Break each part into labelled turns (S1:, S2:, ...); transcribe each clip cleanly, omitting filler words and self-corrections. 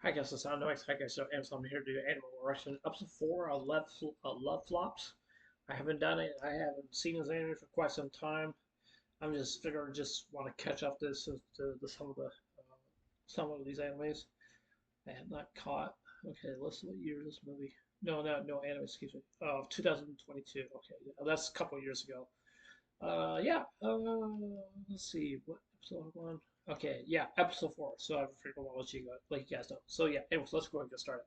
S1: I guess it's not nice. I guess so. I'm here to do animal reaction. Episode 4, Love Flops. I haven't done it. I haven't seen this anime for quite some time. I'm just figuring, just want to catch up this to some of these animes I have not caught. Okay, let's see what year this movie. No anime. Excuse me. 2022. Okay, yeah, that's a couple years ago. Yeah. Let's see what episode one. Okay, yeah, episode 4. So I figured I'll let you guys know. So yeah, anyways, let's go and get started.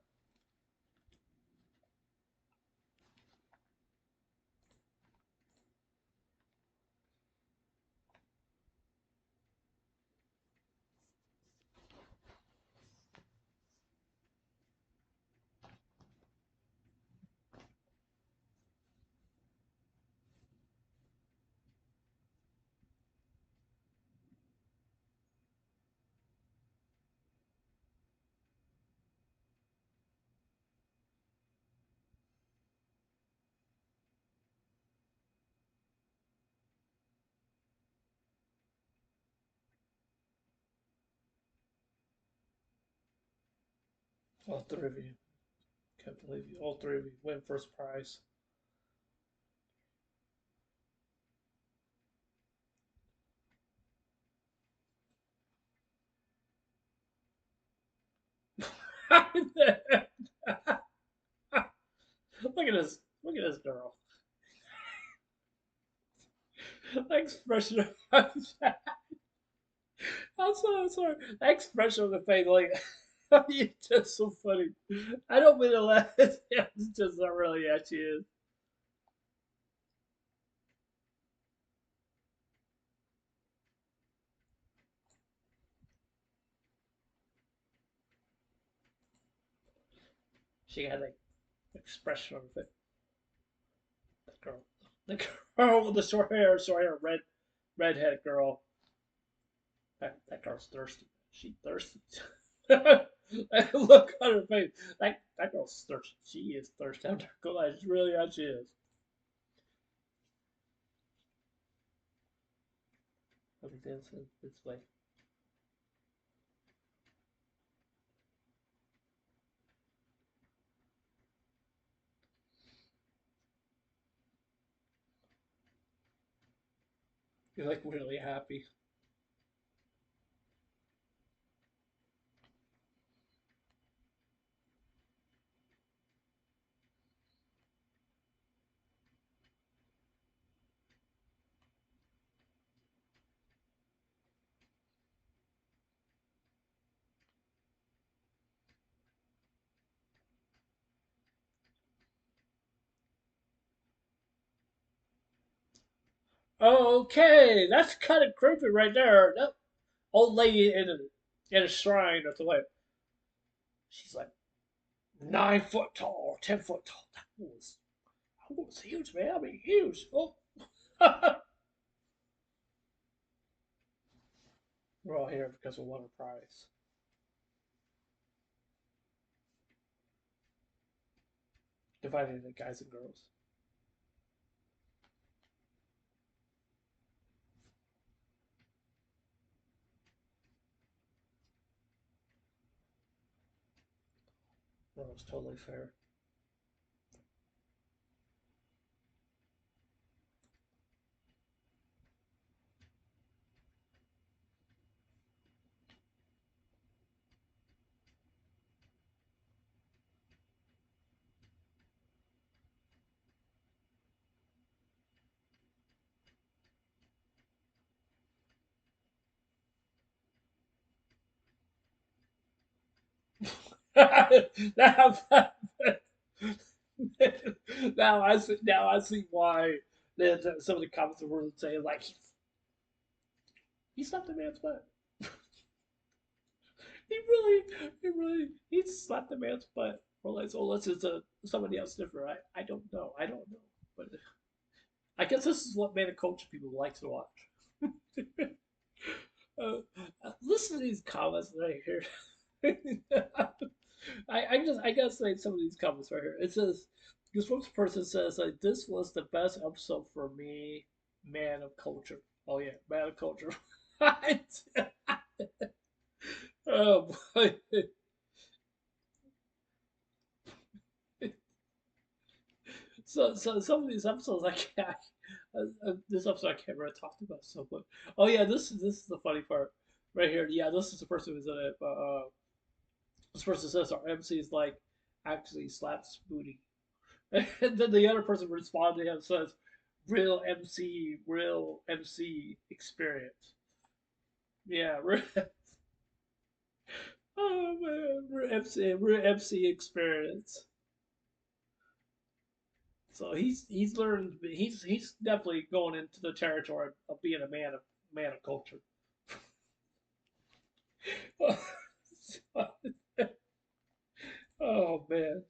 S1: All three of you. Can't believe you. All three of you win first prize. Look at this. Look at this girl. The expression of I'm sorry. The expression of the face, like it's just so funny. I don't mean to laugh. It's just not really how she is. She had like expression on her face. The girl, the girl with the short hair, redhead girl. That girl's thirsty. She thirsty. Look on her face. That girl's thirsty. She is thirsty. I'm not gonna lie. It's really how she is. Let me dance in this way. You're like really happy. Okay, that's kind of creepy right there. That old lady in a shrine at the way. She's like 9 foot tall, 10 foot tall. That was huge, man. I mean, huge. Oh, we're all here because we won a prize. Divided into guys and girls. That was totally fair. now, now I see why some of the comments were saying like he slapped the man's butt. He slapped the man's butt. Or like, oh, let's just somebody else different. I don't know. I don't know. But I guess this is what man culture people like to watch. Listen to these comments right here. I gotta say some of these comments right here. It says this one person says like this was the best episode for me, man of culture. Oh yeah, man of culture. Oh boy. So some of these episodes I can't. This episode I can't really talk about so much. Oh yeah, this is the funny part right here. Yeah, this is the person who's in it. This person says our MC is like actually slaps booty, and then the other person responded to him says, real MC experience." Yeah, oh man, real MC experience. So he's learned. He's definitely going into the territory of being a man of culture. Oh man,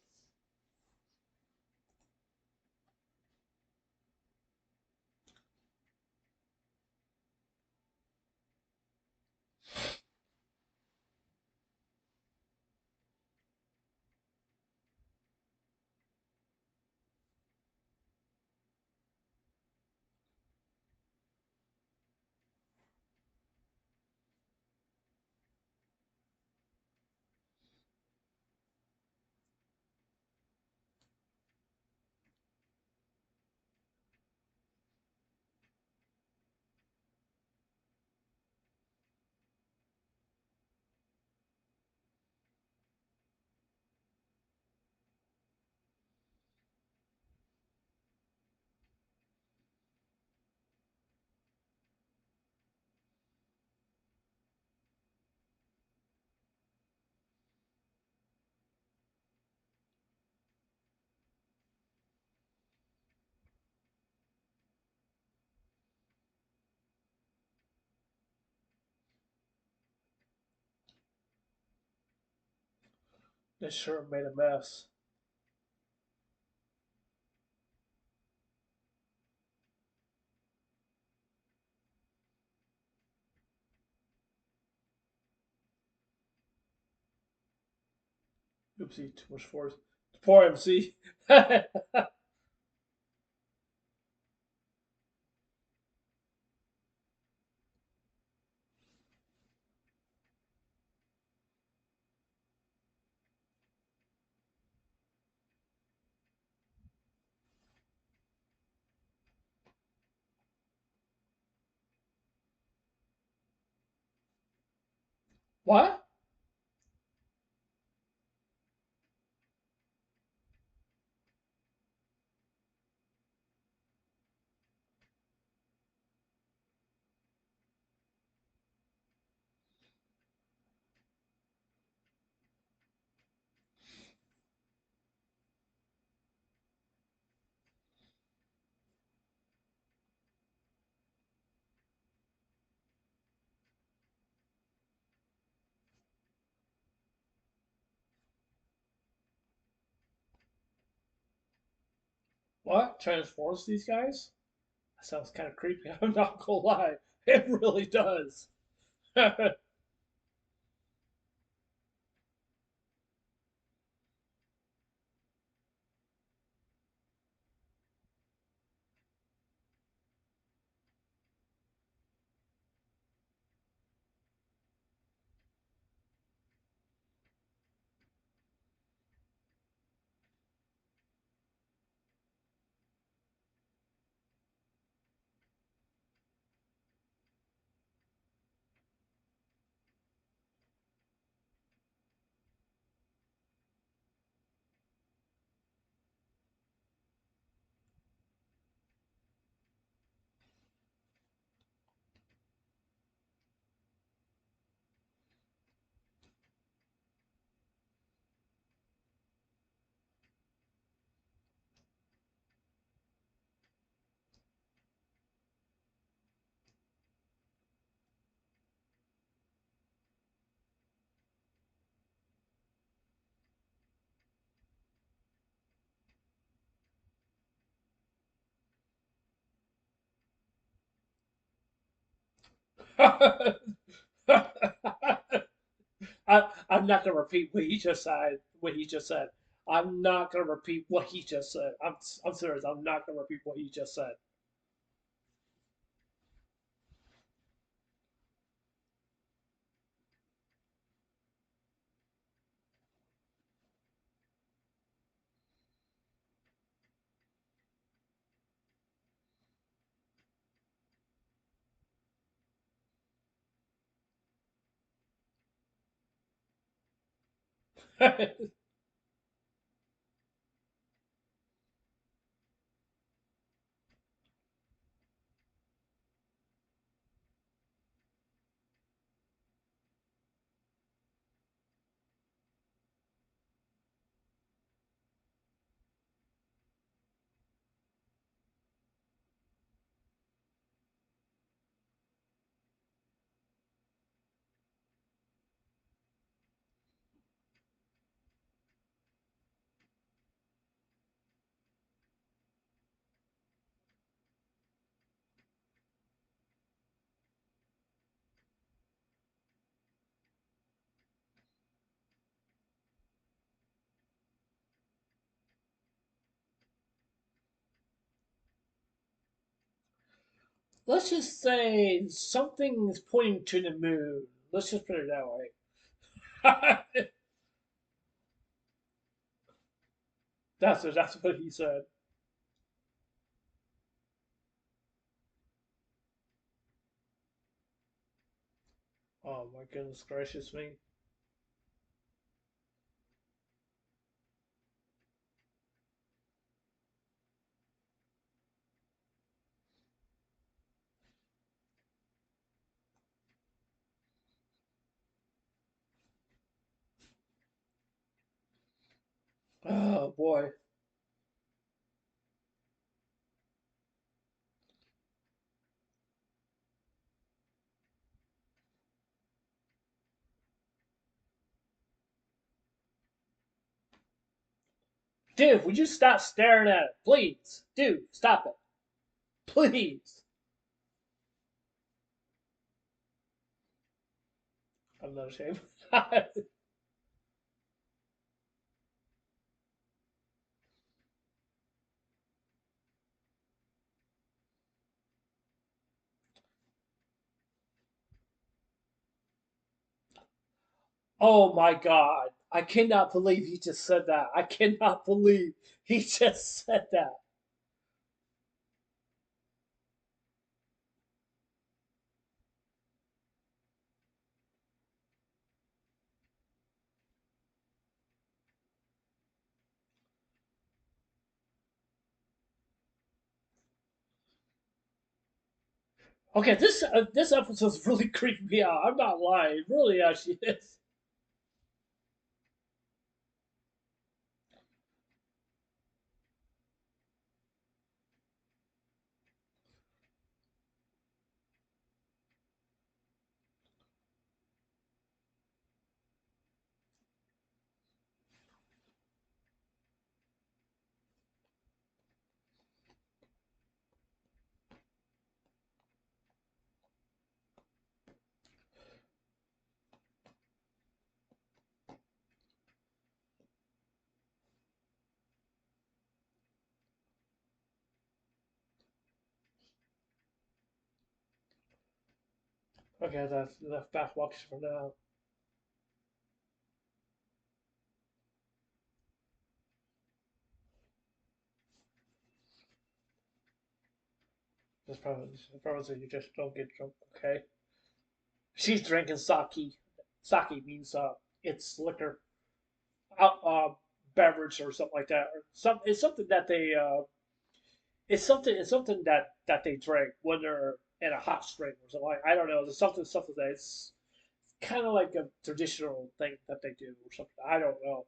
S1: this sure made a mess. Oopsie, too much force. Poor MC. What? What? Transforms these guys? That sounds kind of creepy. I'm not gonna lie. It really does. I'm not gonna repeat what he just said. What he just said. I'm not gonna repeat what he just said. I'm serious. I'm not gonna repeat what he just said. Let's just say something is pointing to the moon. Let's just put it that way. That's what he said. Oh my goodness gracious me. Oh boy. Dude, would you stop staring at it? Please. Dude, stop it. Please. I'm not ashamed. Oh my god. I cannot believe he just said that. I cannot believe he just said that. Okay, this episode's really creeping me out. I'm not lying. It really actually is. Okay, that's enough backwalks for now. That's probably so you just don't get drunk. Okay. She's drinking sake. Sake means it's liquor, beverage or something like that. Or it's something that they it's something that they drink when they're in a hot spring or something. Like, I don't know. There's something that it's kind of like a traditional thing that they do or something. I don't know.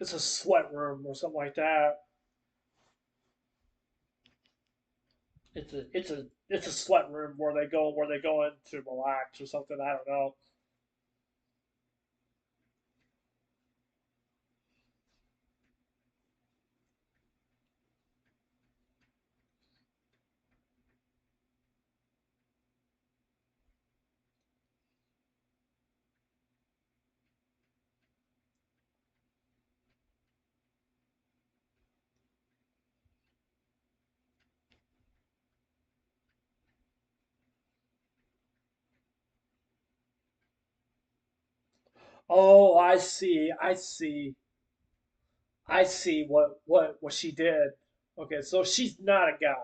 S1: it's a sweat room or something like that. It's a sweat room where they go in to relax or something. I don't know. Oh, I see what she did. Okay, so she's not a guy.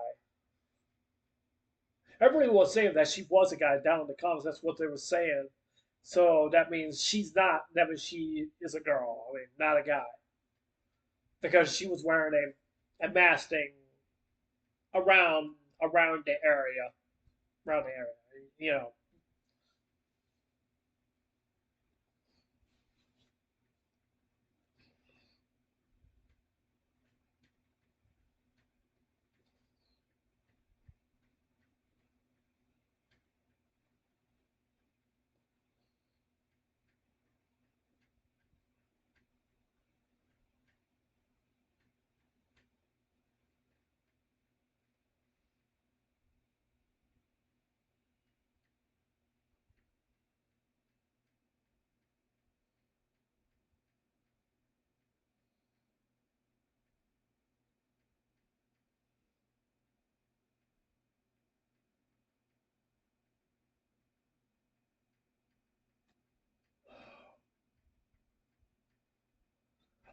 S1: Everybody was saying that she was a guy down in the comments. That's what they were saying. So that means she's not. That means she is a girl. I mean, not a guy because she was wearing a mask thing around around the area, around the area. You know.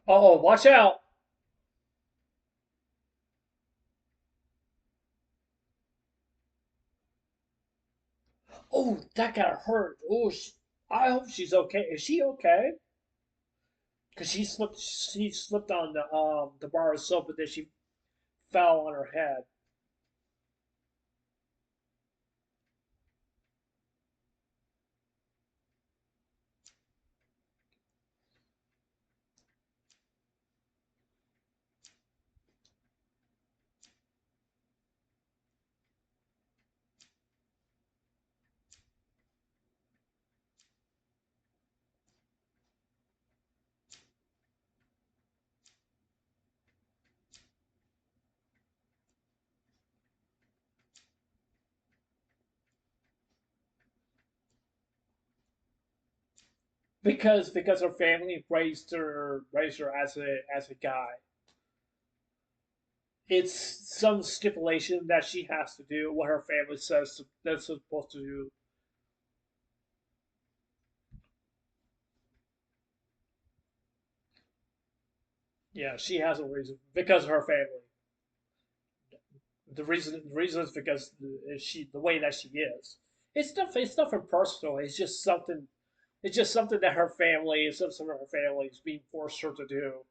S1: Oh, watch out! Oh, that got hurt. Oh, I hope she's okay. Is she okay? Because she slipped on the bar of soap, and then she fell on her head. Because her family raised her as a guy. It's some stipulation that she has to do what her family says that's supposed to do. Yeah, she has a reason because of her family. The reason is because the way that she is. It's nothing personal. It's just something that her family, some of her family is being forced her to do.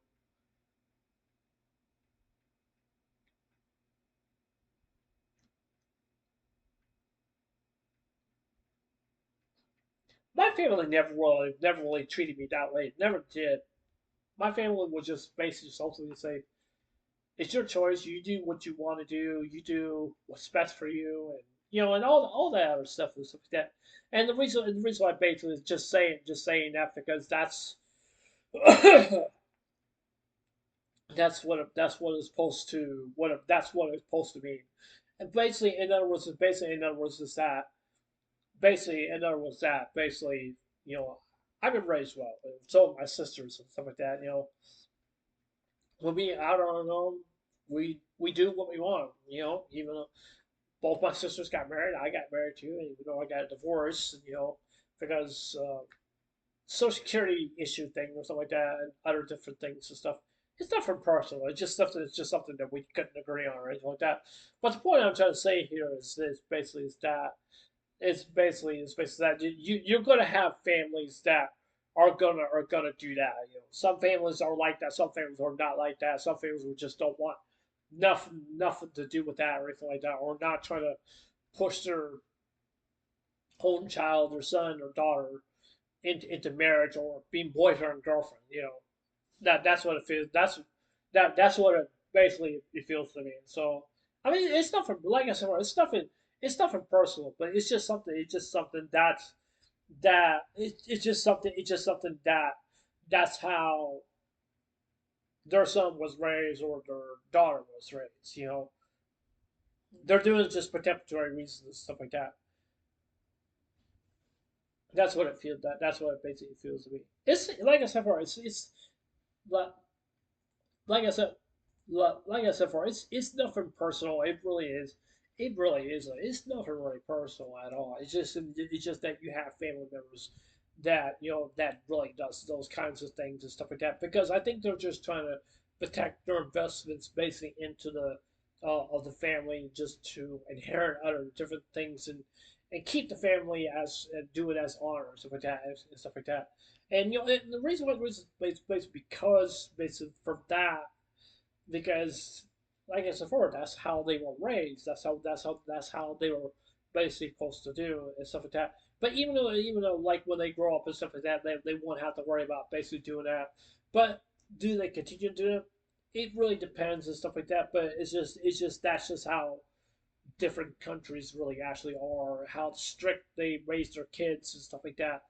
S1: My family never really treated me that way. Never did. My family was just basically just ultimately say, it's your choice. You do what you want to do. You do what's best for you, and and all that other stuff and stuff like that. And the reason why basically is just saying that because that's that's what it's supposed to that's what it's supposed to mean. And basically in other words is that basically in other words that basically you know I've been raised well. So my sisters and stuff like that. When we out on our own, we do what we want. Even though both my sisters got married, I got married too, and even though I got a divorce, because social security issue thing or something like that, and other different things and stuff. It's nothing personal. It's just something that we couldn't agree on or anything like that. But the point I'm trying to say here is basically is that it's basically that you're gonna have families that are gonna do that. Some families are like that. Some families are not like that. Some families will just don't want nothing to do with that or anything like that, or not trying to push their own child or son or daughter into marriage or being boyfriend and girlfriend. That's what it feels. That's what it basically it feels to me. So I mean, it's nothing. Like I said, It's nothing personal, but it's just something. It's just something it's just something. It's just something that's how their son was raised or their daughter was raised. They're doing it just protectory reasons and stuff like that. That's what it feels. That's what it basically feels to me. It's like I said before. It's like like I said, like I said before, it's nothing personal. It really is. It really is. It's nothing really personal at all. It's just that you have family members that that really does those kinds of things and stuff like that. Because I think they're just trying to protect their investments basically into the of the family, just to inherit other different things and keep the family as and do it as honor and stuff like that and stuff like that. And and the reason why is basically because basically from that because like I said before, that's how they were raised. That's how they were basically supposed to do and stuff like that. But even though like when they grow up and stuff like that, they won't have to worry about basically doing that. But do they continue to do it? It really depends and stuff like that. But it's just that's just how different countries really actually are, how strict they raise their kids and stuff like that,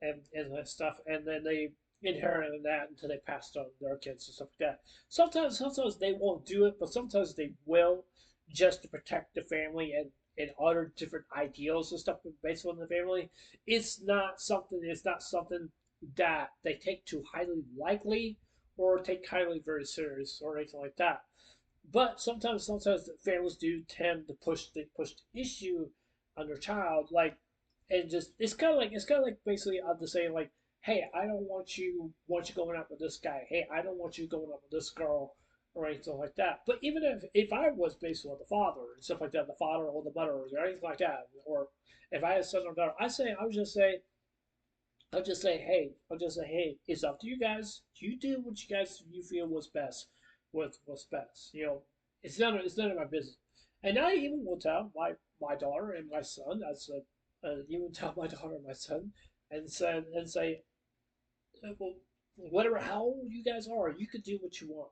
S1: and that stuff, and then they inherit that until they pass on their kids and stuff like that. Sometimes they won't do it, but sometimes they will, just to protect the family and other different ideals and stuff based on the family. It's not something that they take too highly likely or take highly very serious or anything like that. But sometimes families do tend to push the issue on their child, like, and just it's kind of like basically I'm just saying like, hey, I don't want you going out with this guy. Hey, I don't want you going out with this girl or anything like that. But even if I was basically with the father and stuff like that, the father or the mother or anything like that, or if I had a son or daughter, I'll just say, hey, it's up to you guys. You do what you feel was best, what's best. It's none of my business. And I even will tell my daughter and my son. Even tell my daughter and my son, and say, well, whatever, how old you guys are, you could do what you want.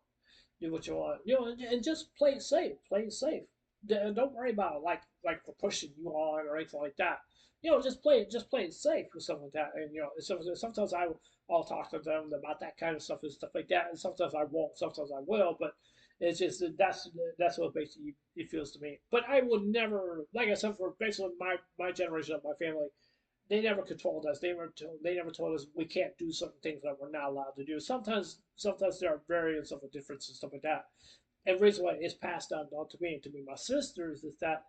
S1: Do what you want. And just play it safe. Play it safe. Don't worry about it like for pushing you on or anything like that. Just play it safe or something like that. And sometimes I'll talk to them about that kind of stuff and stuff like that. And sometimes I won't. Sometimes I will. But it's just that's what basically it feels to me. But I would never, like I said, for basically my generation of my family, they never controlled us. They never told us we can't do certain things that we're not allowed to do. Sometimes there are variants of a difference and stuff like that. And the reason why it's passed on to me and to me my sisters is that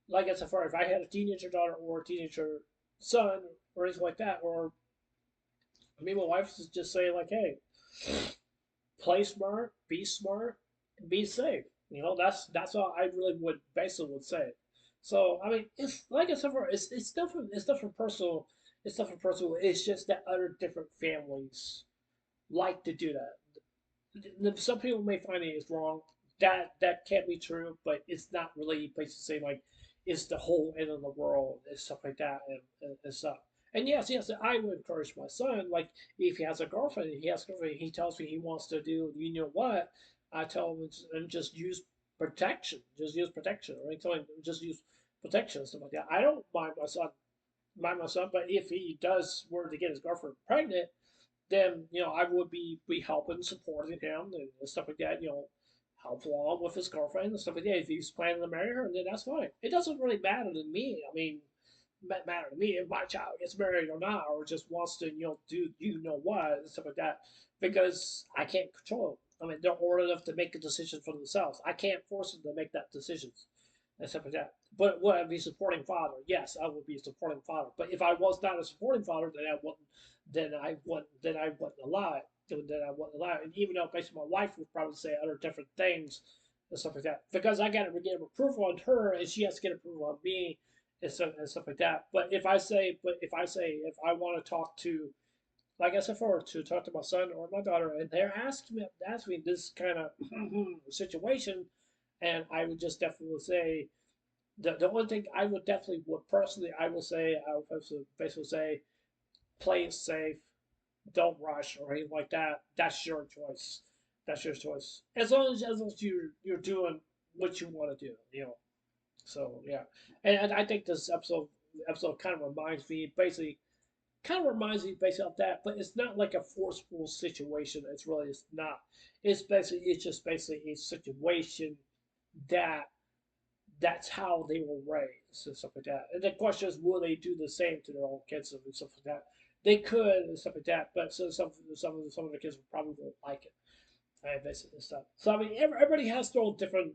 S1: like I said, if I had a teenager daughter or a teenager son or anything like that, or me and my wife is just say like, hey, play smart, be safe. That's all I really would basically would say. So I mean, it's like I said, it's different. It's different personal. It's different personal. It's just that other different families like to do that. Some people may find it is wrong. That can't be true, but it's not really basically saying like it's the whole end of the world and stuff like that and stuff. And yes, I would encourage my son. Like if he has a girlfriend, he tells me he wants to do. You know what? I tell him and just use protection. Just use protection. Right? Tell him just use protection and stuff like that. I don't mind my son, but if he does were to get his girlfriend pregnant, then I would be helping, supporting him and stuff like that. Help along with his girlfriend and stuff like that. If he's planning to marry her, then that's fine. It doesn't really matter to me. I mean, matter to me if my child gets married or not, or just wants to do what and stuff like that, because I can't control them. I mean, they're old enough to make a decision for themselves. I can't force them to make that decisions and stuff like that. But would I be supporting father? Yes, I would be a supporting father. But if I was not a supporting father, then I wouldn't allow it. Then I wouldn't allow it. And even though basically my wife would probably say other different things and stuff like that, because I got to get approval on her, and she has to get approval on me, and stuff like that. If I want to talk to, like I said before, to talk to my son or my daughter, and they're asking me this kind of situation, and I would just definitely say the one thing I would definitely would personally I would basically say play it safe, don't rush or anything like that. That's your choice. That's your choice. As long as you're doing what you want to do, you know. So yeah, and I think this episode kind of reminds me basically of that, but it's not like a forceful situation. It's not. It's just basically a situation that that's how they were raised and stuff like that. And the question is, will they do the same to their own kids and stuff like that? They could and stuff like that, but so some of the kids probably won't like it. Right, basically stuff. So I mean, everybody has their own different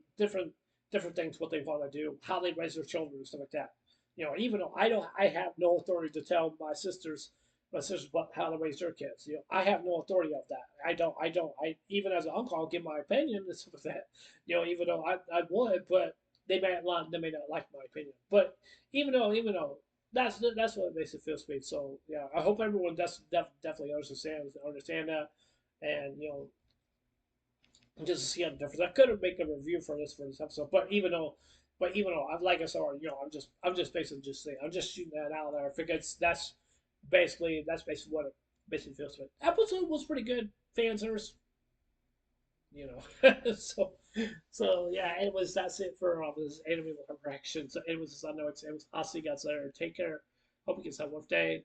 S1: things what they want to do, how they raise their children and stuff like that. You know, even though I have no authority to tell my sisters what how to raise their kids. You know, I have no authority of that. I even as an uncle, I'll give my opinion and stuff like that. You know, even though I would, but they may not like my opinion. But even though that's what makes it feel sweet. So yeah, I hope everyone definitely understand that, and you know, just to see how different. I could have made a review for this episode, but even though like I said, you know, I'm just basically just saying I'm just shooting that out there. I figure that's basically what it basically feels like. Episode was pretty good, fan service, you know. so yeah, that's it for this anime reaction. So it was I'll see you guys later. Take care. Hope you guys have a wonderful day.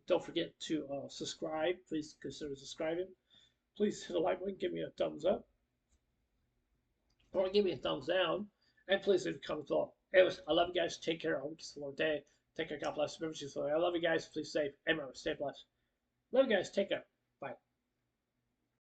S1: Don't forget to subscribe. Please consider subscribing. Please hit the like button, give me a thumbs up, or give me a thumbs down, and please leave a comment below. Anyways, I love you guys. Take care. I hope you have a day. Take care. God bless. Remember, I love you guys. Please stay. And remember, stay blessed. Love you guys. Take care.